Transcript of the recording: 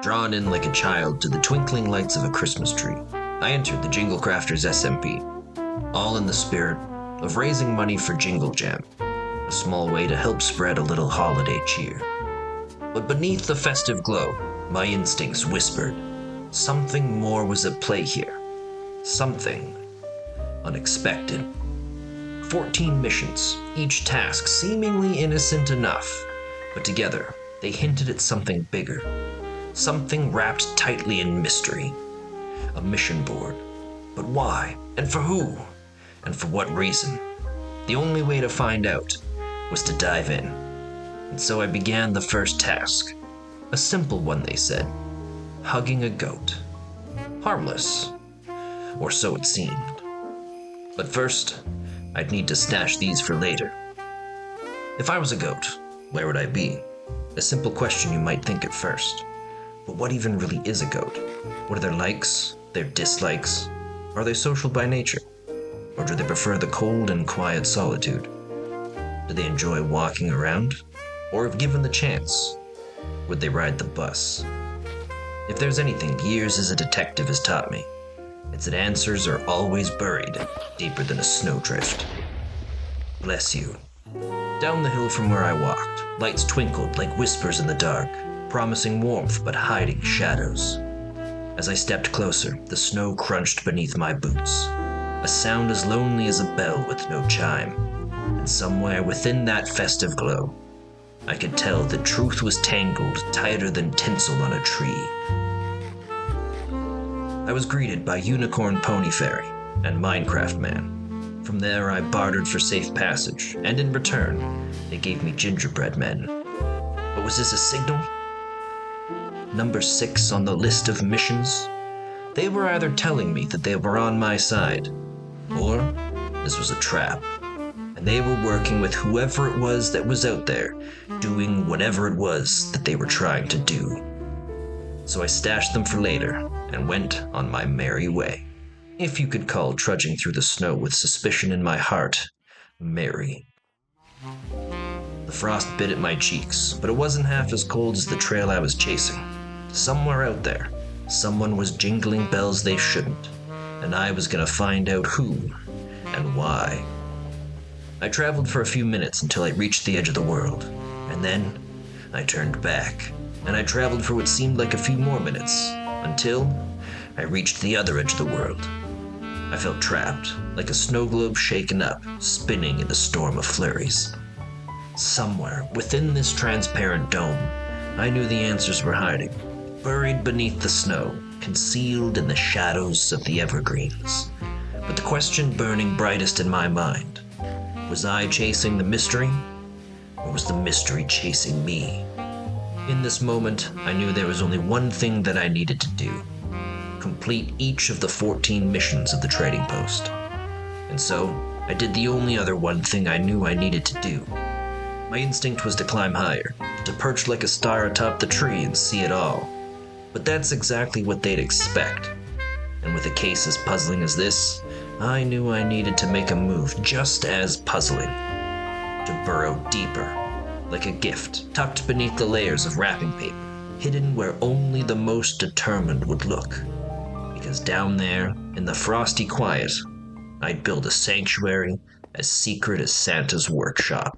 Drawn in like a child to the twinkling lights of a Christmas tree, I entered the JingleCrafters SMP, all in the spirit of raising money for Jingle Jam, a small way to help spread a little holiday cheer. But beneath the festive glow, my instincts whispered, something more was at play here. Something unexpected. 14 missions, each task seemingly innocent enough, but together they hinted at something bigger. Something wrapped tightly in mystery. A mission board. But why? And for who? And for what reason? The only way to find out was to dive in. And so I began the first task. A simple one, they said. Hugging a goat. Harmless. Or so it seemed. But first, I'd need to stash these for later. If I was a goat, where would I be? A simple question you might think at first. But what even really is a goat? What are their likes, their dislikes? Are they social by nature? Or do they prefer the cold and quiet solitude? Do they enjoy walking around? Or if given the chance, would they ride the bus? If there's anything years as a detective has taught me, it's that answers are always buried deeper than a snowdrift. Bless you. Down the hill from where I walked, lights twinkled like whispers in the dark, promising warmth but hiding shadows. As I stepped closer, the snow crunched beneath my boots, a sound as lonely as a bell with no chime. And somewhere within that festive glow, I could tell that truth was tangled tighter than tinsel on a tree. I was greeted by Unicorn Pony Fairy and Minecraft Man. From there I bartered for safe passage, and in return, they gave me gingerbread men. But was this a signal? Number 6 on the list of missions? They were either telling me that they were on my side, or this was a trap, and they were working with whoever it was that was out there, doing whatever it was that they were trying to do. So I stashed them for later, and went on my merry way. If you could call trudging through the snow with suspicion in my heart merry. The frost bit at my cheeks, but it wasn't half as cold as the trail I was chasing. Somewhere out there, someone was jingling bells they shouldn't, and I was gonna find out who and why. I traveled for a few minutes until I reached the edge of the world, and then I turned back, and I traveled for what seemed like a few more minutes, until I reached the other edge of the world. I felt trapped, like a snow globe shaken up, spinning in a storm of flurries. Somewhere within this transparent dome, I knew the answers were hiding, buried beneath the snow, concealed in the shadows of the evergreens. But the question burning brightest in my mind, was I chasing the mystery, or was the mystery chasing me? In this moment, I knew there was only one thing that I needed to do. Complete each of the 14 missions of the trading post. And so, I did the only other one thing I knew I needed to do. My instinct was to climb higher, to perch like a star atop the tree and see it all. But that's exactly what they'd expect. And with a case as puzzling as this, I knew I needed to make a move just as puzzling. To burrow deeper, like a gift tucked beneath the layers of wrapping paper, hidden where only the most determined would look. Because down there, in the frosty quiet, I'd build a sanctuary as secret as Santa's workshop.